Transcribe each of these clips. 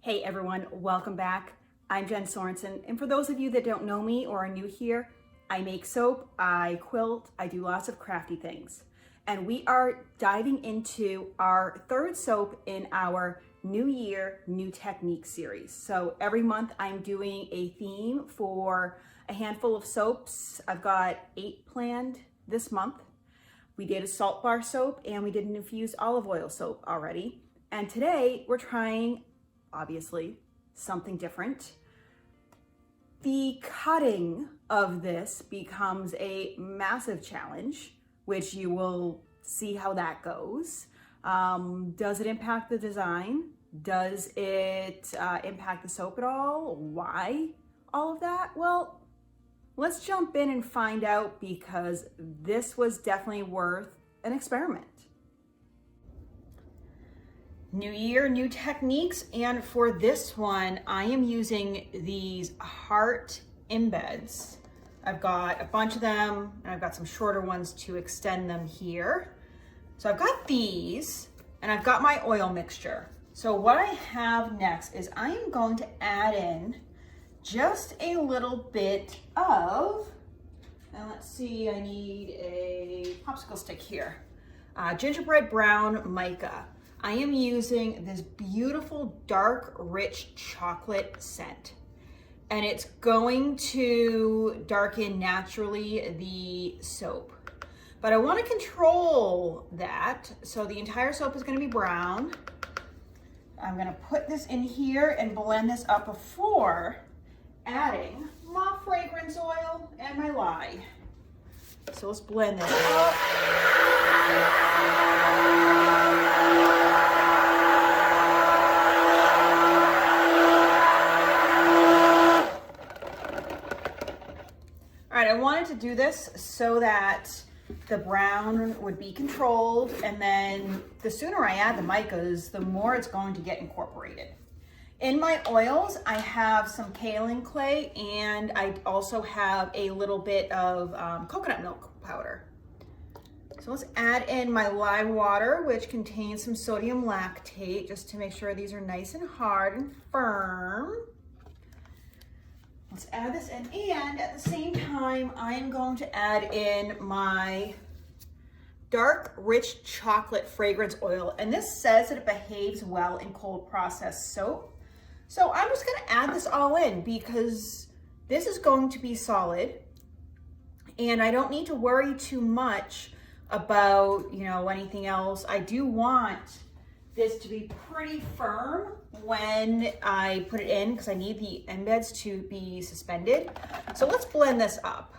Hey everyone, welcome back. I'm Jen Sorensen, and for those of you that don't know me or are new here, I make soap, I quilt, I do lots of crafty things. And we are diving into our third soap in our New Year, New Technique series. So every month I'm doing a theme for a handful of soaps. I've got 8 planned this month. We did a salt bar soap and we did an infused olive oil soap already. And today we're trying, obviously, something different. The cutting of this becomes a massive challenge, which you will see how that goes. Does it impact the design? Does it impact the soap at all? Why all of that? Well, let's jump in and find out, because this was definitely worth an experiment. New year, new techniques, and for this one, I am using these heart embeds. I've got a bunch of them, and I've got some shorter ones to extend them here. So I've got these, and I've got my oil mixture. So what I have next is I am going to add in just a little bit of, and let's see, I need a popsicle stick here, gingerbread brown mica. I am using this beautiful dark rich chocolate scent, and it's going to darken naturally the soap, but I want to control that, so the entire soap is going to be brown. I'm going to put this in here and blend this up before adding my fragrance oil and my lye. So let's blend this up. All right, I wanted to do this so that the brown would be controlled, and then the sooner I add the micas, the more it's going to get incorporated. In my oils, I have some kaolin clay, and I also have a little bit of coconut milk powder. So let's add in my lye water, which contains some sodium lactate, just to make sure these are nice and hard and firm. Let's add this in, and at the same time, I am going to add in my dark, rich chocolate fragrance oil. And this says that it behaves well in cold processed soap. So I'm just gonna add this all in because this is going to be solid, and I don't need to worry too much about, anything else. I do want this to be pretty firm when I put it in, because I need the embeds to be suspended. So let's blend this up.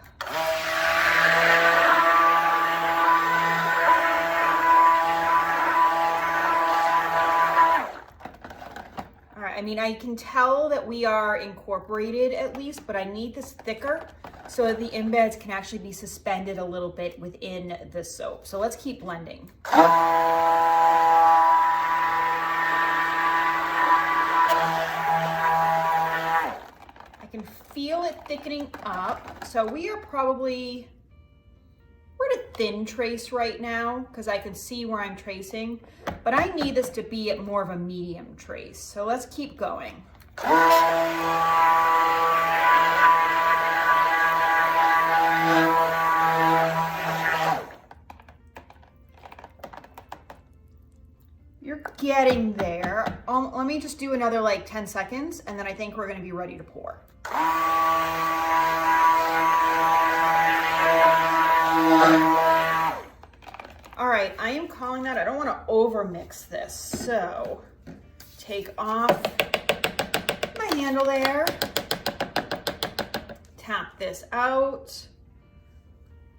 All right, I can tell that we are incorporated at least, but I need this thicker so that the embeds can actually be suspended a little bit within the soap. So let's keep blending. I can feel it thickening up. So we're at a thin trace right now because I can see where I'm tracing, but I need this to be at more of a medium trace. So let's keep going. You're getting there. Let me just do another 10 seconds, and then I think we're going to be ready to pour. All right, I am calling that. I don't want to over mix this. So take off my handle there, tap this out,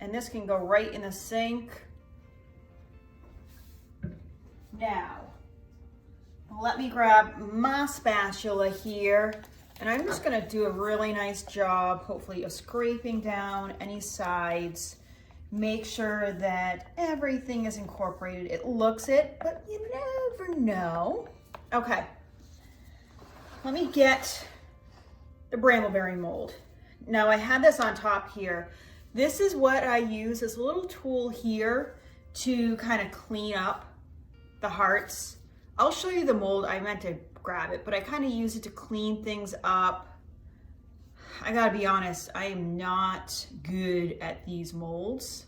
and this can go right in the sink. Now, let me grab my spatula here, and I'm just gonna do a really nice job, hopefully, of scraping down any sides. Make sure that everything is incorporated. It looks it, but you never know. Okay, let me get the brambleberry mold. Now I have this on top here. This is what I use, this little tool here, to kind of clean up the hearts I'll show you the mold. I meant to grab it, but I kind of use it to clean things up. I gotta be honest, I am not good at these molds.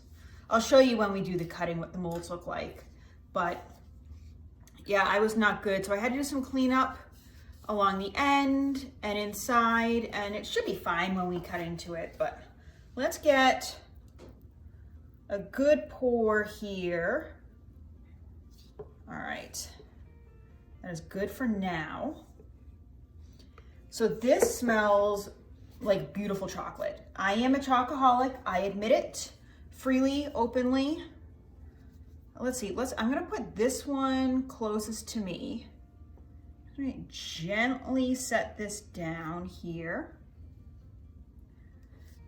I'll show you when we do the cutting what the molds look like. But yeah, I was not good. So I had to do some cleanup along the end and inside, and it should be fine when we cut into it. But let's get a good pour here. All right, that is good for now. So this smells like beautiful chocolate. I am a chocoholic, I admit it freely, openly. Let's see, I'm gonna put this one closest to me. I'm gonna gently set this down here.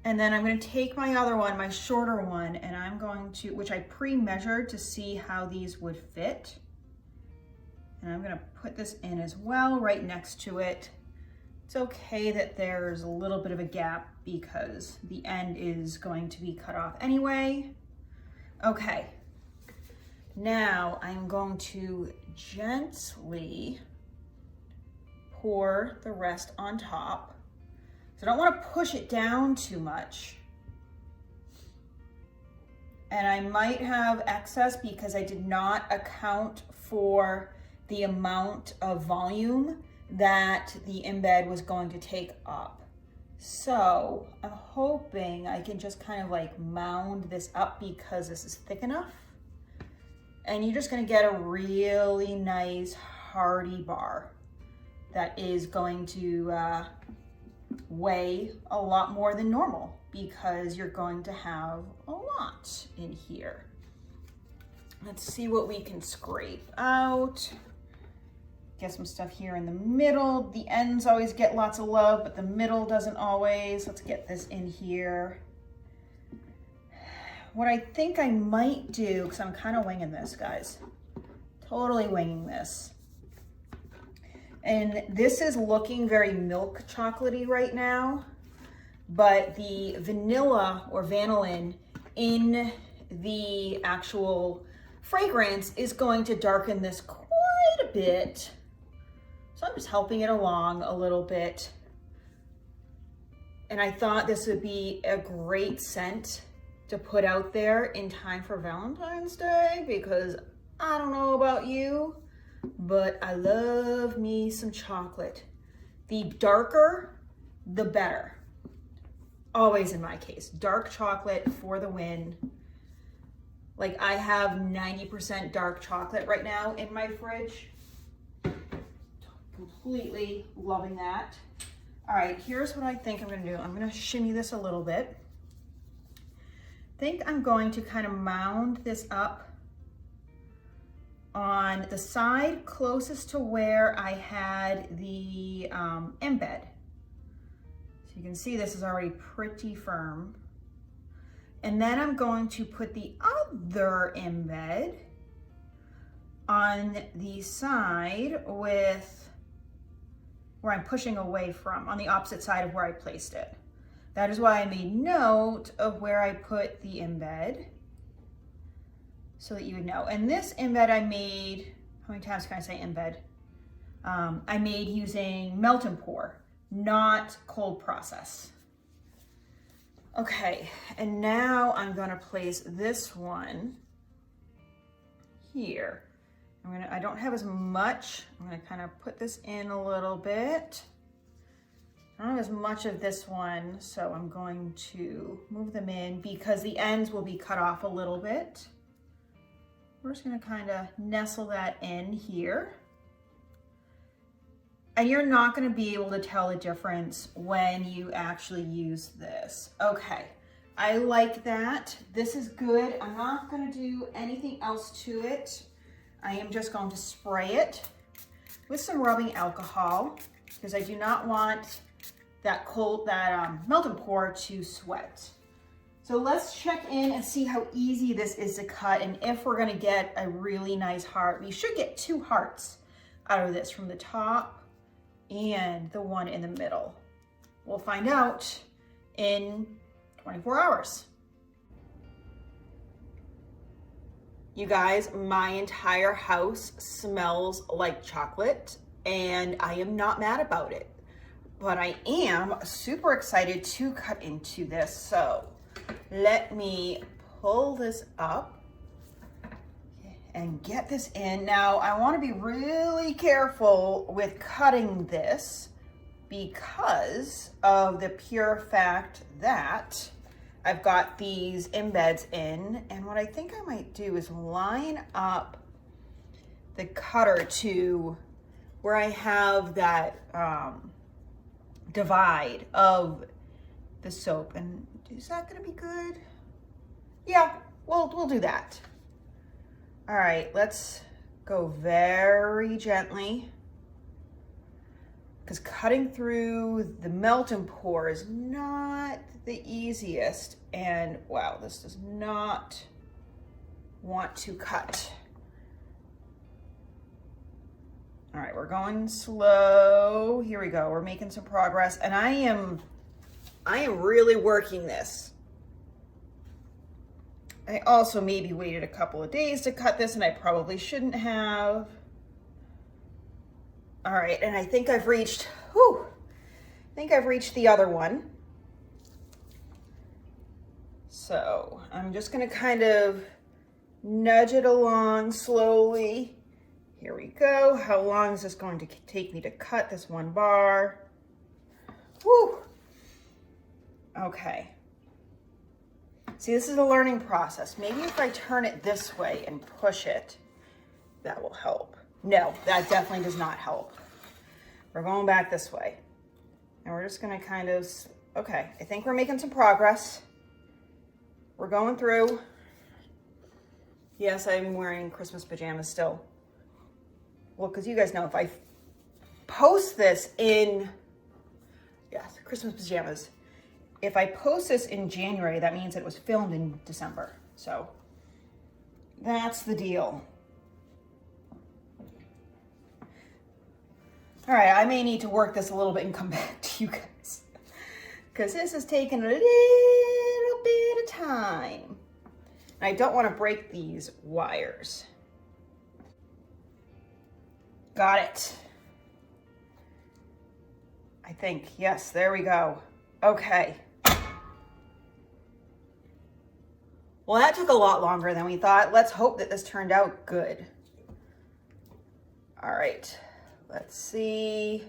And then I'm gonna take my other one, my shorter one, and I'm going to, which I pre-measured to see how these would fit. And I'm gonna put this in as well, right next to it. It's okay that there's a little bit of a gap because the end is going to be cut off anyway. Okay, now I'm going to gently pour the rest on top. So I don't want to push it down too much. And I might have excess because I did not account for the amount of volume that the embed was going to take up. So I'm hoping I can just kind of like mound this up because this is thick enough. And you're just gonna get a really nice hearty bar that is going to weigh a lot more than normal because you're going to have a lot in here. Let's see what we can scrape out. Get some stuff here in the middle. The ends always get lots of love, but the middle doesn't always. Let's get this in here. What I think I might do, because I'm kind of winging this, guys. Totally winging this. And this is looking very milk chocolatey right now, but the vanilla or vanillin in the actual fragrance is going to darken this quite a bit. So I'm just helping it along a little bit. And I thought this would be a great scent to put out there in time for Valentine's Day because I don't know about you, but I love me some chocolate. The darker, the better. Always in my case, dark chocolate for the win. Like I have 90% dark chocolate right now in my fridge. Completely loving that. All right, here's what I think I'm gonna do. I'm gonna shimmy this a little bit. I think I'm going to kind of mound this up on the side closest to where I had the embed. So you can see this is already pretty firm. And then I'm going to put the other embed on the side with where I'm pushing away from, on the opposite side of where I placed it. That is why I made note of where I put the embed so that you would know. And this embed I made, how many times can I say embed? I made using melt and pour, not cold process. Okay, and now I'm gonna place this one here. I don't have as much. I'm gonna kind of put this in a little bit. I don't have as much of this one, so I'm going to move them in because the ends will be cut off a little bit. We're just gonna kind of nestle that in here. And you're not gonna be able to tell the difference when you actually use this. Okay, I like that. This is good. I'm not gonna do anything else to it. I am just going to spray it with some rubbing alcohol because I do not want that melt and pour to sweat. So let's check in and see how easy this is to cut and if we're gonna get a really nice heart. We should get 2 hearts out of this from the top and the one in the middle. We'll find out in 24 hours. You guys, my entire house smells like chocolate and I am not mad about it, but I am super excited to cut into this. So let me pull this up and get this in. Now I want to be really careful with cutting this because of the pure fact that I've got these embeds in, and what I think I might do is line up the cutter to where I have that divide of the soap. And is that gonna be good? Yeah, we'll do that. All right, let's go very gently, because cutting through the melt and pour is not the easiest. And wow, this does not want to cut. All right, we're going slow. Here we go. We're making some progress, and I am really working this. I also maybe waited a couple of days to cut this, and I probably shouldn't have. All right, and I think I've reached, the other one. So I'm just gonna kind of nudge it along slowly. Here we go. How long is this going to take me to cut this one bar? Whew. Okay. See, this is a learning process. Maybe if I turn it this way and push it, that will help. No, that definitely does not help. We're going back this way. And we're just gonna kind of, okay, I think we're making some progress. We're going through. Yes, I'm wearing Christmas pajamas still. Well, because you guys know if I post this in, yes, Christmas pajamas. If I post this in January, that means it was filmed in December. So that's the deal. All right, I may need to work this a little bit and come back to you guys, because this is taking a little bit of time. And I don't want to break these wires. Got it. I think, yes, there we go. Okay. Well, that took a lot longer than we thought. Let's hope that this turned out good. All right, let's see.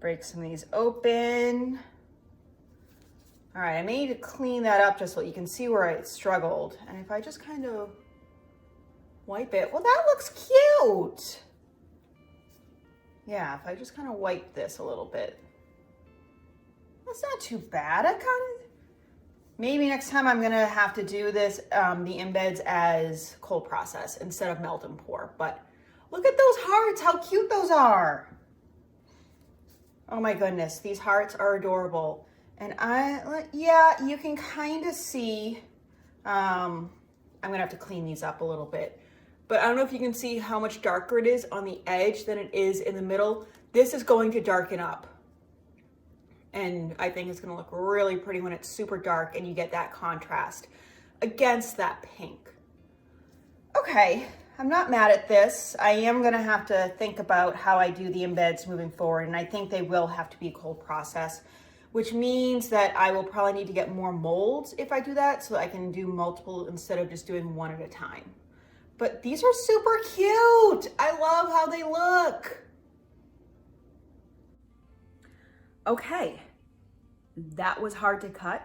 Break some of these open. All right, I may need to clean that up just so you can see where I struggled. And if I just kind of wipe it, well, that looks cute. Yeah, if I just kind of wipe this a little bit. That's not too bad. Maybe next time I'm gonna have to do this, the embeds as cold process instead of melt and pour. But look at those hearts, how cute those are. Oh my goodness, these hearts are adorable. And yeah, you can kind of see, I'm gonna have to clean these up a little bit. But I don't know if you can see how much darker it is on the edge than it is in the middle. This is going to darken up. And I think it's gonna look really pretty when it's super dark and you get that contrast against that pink. Okay, I'm not mad at this. I am gonna have to think about how I do the embeds moving forward, and I think they will have to be a cold process, which means that I will probably need to get more molds if I do that, so I can do multiple instead of just doing one at a time. But these are super cute. I love how they look. Okay, that was hard to cut,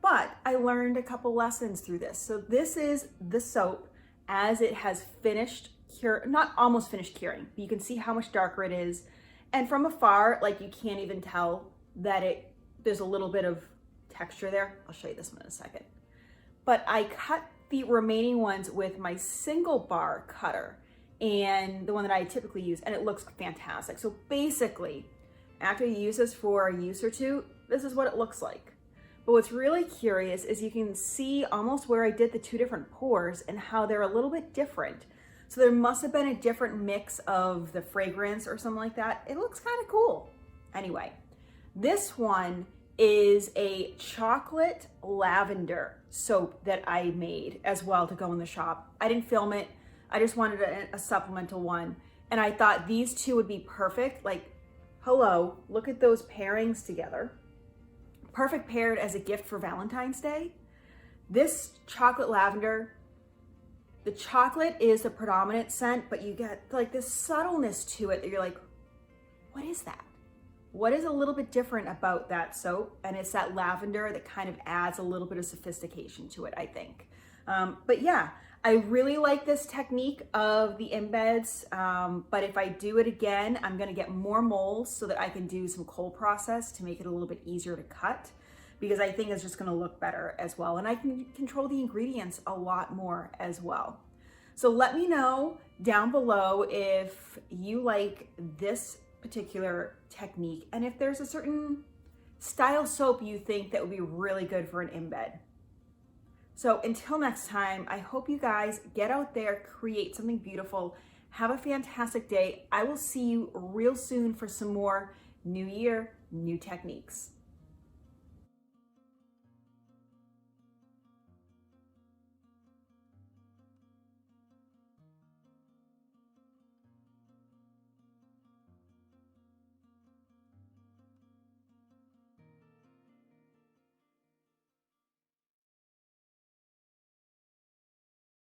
but I learned a couple lessons through this. So this is the soap as it has finished not almost finished curing, but you can see how much darker it is. And from afar, like, you can't even tell that there's a little bit of texture there. I'll show you this one in a second. But I cut the remaining ones with my single bar cutter and the one that I typically use, and it looks fantastic. So basically, after you use this for a use or two, this is what it looks like. But what's really curious is you can see almost where I did the two different pours and how they're a little bit different. So there must have been a different mix of the fragrance or something like that. It looks kind of cool. Anyway, this one is a chocolate lavender soap that I made as well to go in the shop. I didn't film it. I just wanted a supplemental one. And I thought these two would be perfect. Like, hello, look at those pairings together. Perfect paired as a gift for Valentine's Day. This chocolate lavender, the chocolate is the predominant scent, but you get like this subtleness to it that you're like, what is that? What is a little bit different about that soap? And it's that lavender that kind of adds a little bit of sophistication to it, I think. But yeah, I really like this technique of the embeds, but if I do it again, I'm gonna get more molds so that I can do some cold process to make it a little bit easier to cut, because I think it's just gonna look better as well. And I can control the ingredients a lot more as well. So let me know down below if you like this particular technique and if there's a certain style soap you think that would be really good for an embed. So until next time, I hope you guys get out there, create something beautiful, have a fantastic day. I will see you real soon for some more new year, new techniques.